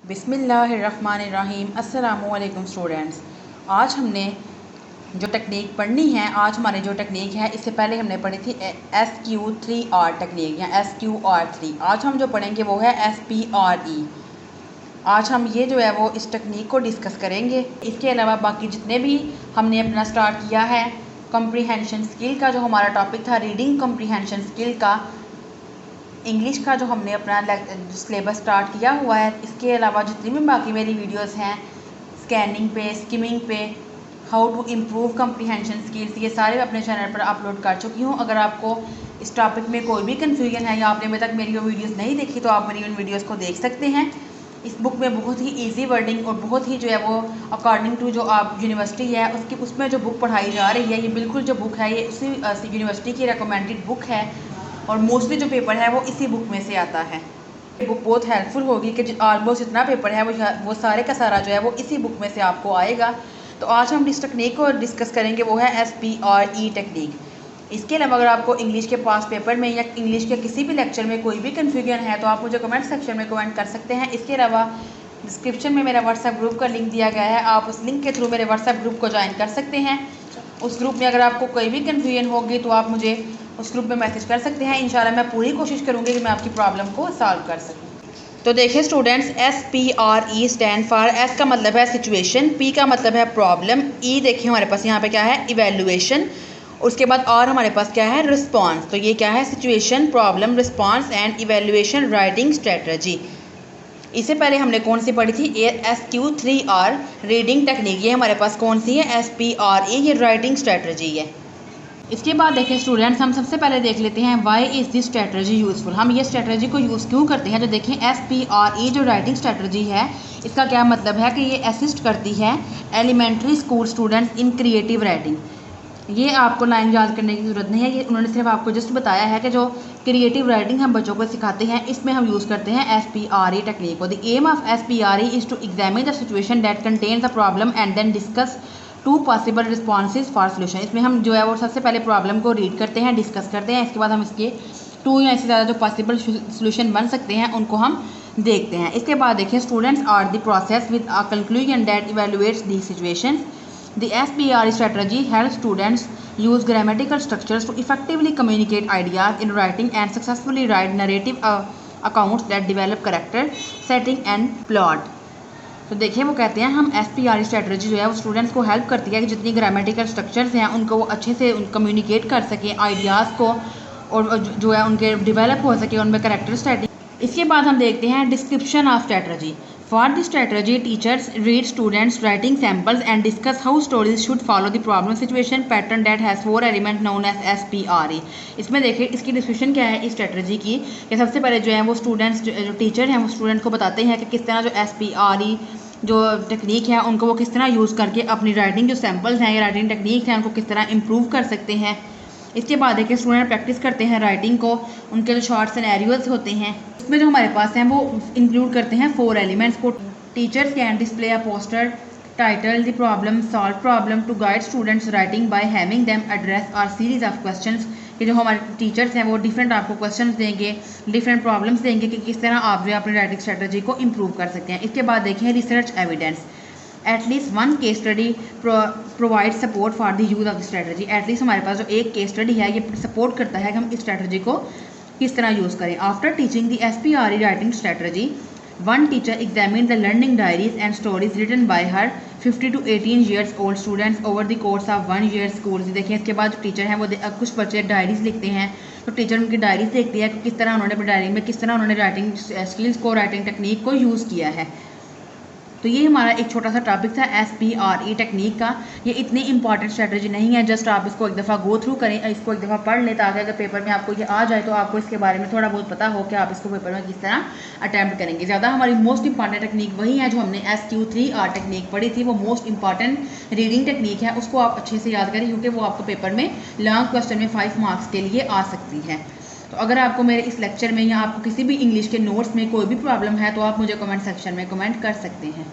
बिस्मिल्लाहिर्रहमानिर्रहीम। अस्सलामुअलैकुम स्टूडेंट्स। आज हमने जो टेक्निक पढ़नी है, आज हमारी जो टेक्निक है, इससे पहले हमने पढ़ी थी SQ3R टेक्निक या SQR3। आज हम जो पढ़ेंगे वो है SPRE। आज हम ये जो है वो इस टेक्निक को डिस्कस करेंगे। इसके अलावा बाकी जितने भी हमने अपना स्टार्ट किया है कम्प्रीहेंशन स्किल का, जो हमारा टॉपिक था रीडिंग कम्प्रीहेंशन स्किल का, इंग्लिश का जो हमने अपना सिलेबस स्टार्ट किया हुआ है। इसके अलावा जितनी भी बाकी मेरी वीडियोस हैं स्कैनिंग पे, स्किमिंग पे, how to improve comprehension skills, ये सारे अपने चैनल पर अपलोड कर चुकी हूँ। अगर आपको इस टॉपिक में कोई भी कन्फ्यूजन है या आपने अभी तक मेरी वो वीडियोस नहीं देखी तो आप मेरी उन वीडियोस को देख सकते हैं। इस बुक में बहुत ही इजी वर्डिंग और बहुत ही जो है वो अकॉर्डिंग टू जो आप यूनिवर्सिटी है उसमें जो बुक पढ़ाई जा रही है, ये बिल्कुल जो बुक है ये उसी यूनिवर्सिटी की रिकमेंडेड बुक है और मोस्टली जो पेपर है वो इसी बुक में से आता है। बुक बहुत हेल्पफुल होगी कि ऑलमोस्ट जितना पेपर है वो सारे का सारा जो है वो इसी बुक में से आपको आएगा। तो आज हम इस टेक्निक को डिस्कस करेंगे, वो है SPRE टेक्निक। इसके अलावा अगर आपको इंग्लिश के पास पेपर में या इंग्लिश के किसी भी लेक्चर में कोई भी कन्फ्यूजन है तो आप मुझे कमेंट सेक्शन में कमेंट कर सकते हैं। इसके अलावा डिस्क्रिप्शन में मेरा व्हाट्सएप ग्रुप का लिंक दिया गया है, आप उस लिंक के थ्रू मेरे व्हाट्सएप ग्रुप को ज्वाइन कर सकते हैं। उस ग्रुप में अगर आपको कोई भी कन्फ्यूजन होगी तो आप मुझे उस ग्रुप में मैसेज कर सकते हैं। इंशाल्लाह मैं पूरी कोशिश करूँगी कि मैं आपकी प्रॉब्लम को सॉल्व कर सकूँ। तो देखिए students, SPRE stand for, S का मतलब है सिचुएशन, P का मतलब है प्रॉब्लम, E देखिए हमारे पास यहाँ पे क्या है, इवेल्युएशन, उसके बाद R हमारे पास क्या है, रिस्पॉन्स। तो ये क्या है, situation, problem, response and evaluation writing strategy. इससे पहले हमने कौन सी पढ़ी थी, SQ3R रीडिंग टेक्निक। ये हमारे पास कौन सी है, SPRE, ये राइटिंग स्ट्रेटजी है। इसके बाद देखिए स्टूडेंट्स, हम सबसे पहले देख लेते हैं why is this strategy useful. हम ये स्ट्रेटजी को यूज़ क्यों करते हैं। तो देखें SPRE जो राइटिंग स्ट्रेटजी है, इसका क्या मतलब है कि ये असिस्ट करती है elementary school students in creative writing. ये आपको लाइन याद करने की ज़रूरत नहीं है, ये उन्होंने सिर्फ आपको जस्ट बताया है कि जो क्रिएटिव राइटिंग हम बच्चों को सिखाते हैं इसमें हम यूज़ करते हैं SPRE टेक्निक को। The aim of SPRE is to examine the situation that contains the problem and then discuss two possible responses for solution. इसमें हम जो है वो सबसे पहले प्रॉब्लम को रीड करते हैं, डिस्कस करते हैं, इसके बाद हम इसके 2 या इससे ज़्यादा जो पॉसिबल सोल्यूशन बन सकते हैं उनको हम देखते हैं। इसके बाद देखिए students are the process with a conclusion that evaluates the situation. The SPRE strategy helps students use grammatical structures to effectively communicate ideas in writing and successfully write narrative accounts that develop character, setting and plot। तो देखिए वो कहते हैं हम SPRE strategy जो है वो students को हेल्प करती है कि जितनी ग्रामेटिकल स्ट्रक्चर्स हैं उनको वो अच्छे से कम्युनिकेट कर सकें, आइडियाज़ को, और जो है उनके डेवलप हो सके, उनमें करेक्टर स्टडी। इसके बाद हम देखते हैं description of strategy. For this strategy teachers read students writing samples and discuss how stories should follow the problem situation pattern that has 4 element known as SPRE। इसमें देखिए इसकी डिस्क्रिप्शन क्या है इस स्ट्रेटजी की, कि सबसे पहले जो है वो स्टूडेंट्स जो टीचर हैं वो स्टूडेंट को बताते हैं कि किस तरह जो SPRE जो टेक्निक है उनको वो किस तरह यूज़ करके अपनी राइटिंग जो सैम्पल्स हैं या राइटिंग टेक्निक हैं उनको किस तरह इम्प्रूव कर सकते हैं। इसके बाद देखिए स्टूडेंट प्रैक्टिस करते हैं राइटिंग को, उनके जो शॉर्ट सिनेरियोज होते हैं उसमें जो हमारे पास हैं वो इंक्लूड करते हैं 4 एलिमेंट्स को। Teachers can display a poster title the problem solve problem to guide students writing by having them address और सीरीज ऑफ क्वेश्चंस। कि जो हमारे टीचर्स हैं वो डिफरेंट आपको क्वेश्चंस देंगे, डिफरेंट प्रॉब्लम्स देंगे कि किस तरह आप जो अपनी राइटिंग स्ट्रेटजी को इम्प्रूव कर सकते हैं। इसके बाद देखिए research evidence. At least 1 case study provide support for the use of the strategy. At least हमारे पास जो एक केस स्टडी है ये सपोर्ट करता है कि हम इस स्ट्रेटजी को किस तरह यूज़ करें। After teaching the SPRE writing strategy, one teacher examined the learning diaries and stories written by her 50 to 18 years old students over the course of 1 year school। देखिए इसके बाद जो टीचर हैं वो कुछ बच्चे डायरीज लिखते हैं तो टीचर उनकी डायरीज देखती है कि किस तरह उन्होंने अपनी डायरी में किस तरह उन्होंने राइटिंग स्किल्स को, राइटिंग टेक्निक को यूज़ किया है। तो ये हमारा एक छोटा सा टॉपिक था SPRE टेक्निक का। ये इतनी इंपॉर्टेंट स्ट्रेटजी नहीं है, जस्ट आप इसको एक दफ़ा गो थ्रू करें, इसको एक दफ़ा पढ़ लें ताकि अगर पेपर में आपको ये आ जाए तो आपको इसके बारे में थोड़ा बहुत पता हो कि आप इसको पेपर में किस तरह अटैम्प्ट करेंगे। ज़्यादा हमारी मोस्ट इंपॉर्टेंट टेक्निक वही है जो हमने SQ3R टेक्निक पढ़ी थी, वो मोस्ट इंपॉर्टेंट रीडिंग टेक्निक है, उसको आप अच्छे से याद करें क्योंकि वो आपको पेपर में लॉन्ग क्वेश्चन में 5 मार्क्स के लिए आ सकती है। तो अगर आपको मेरे इस लेक्चर में या आपको किसी भी इंग्लिश के नोट्स में कोई भी प्रॉब्लम है तो आप मुझे कमेंट सेक्शन में कमेंट कर सकते हैं।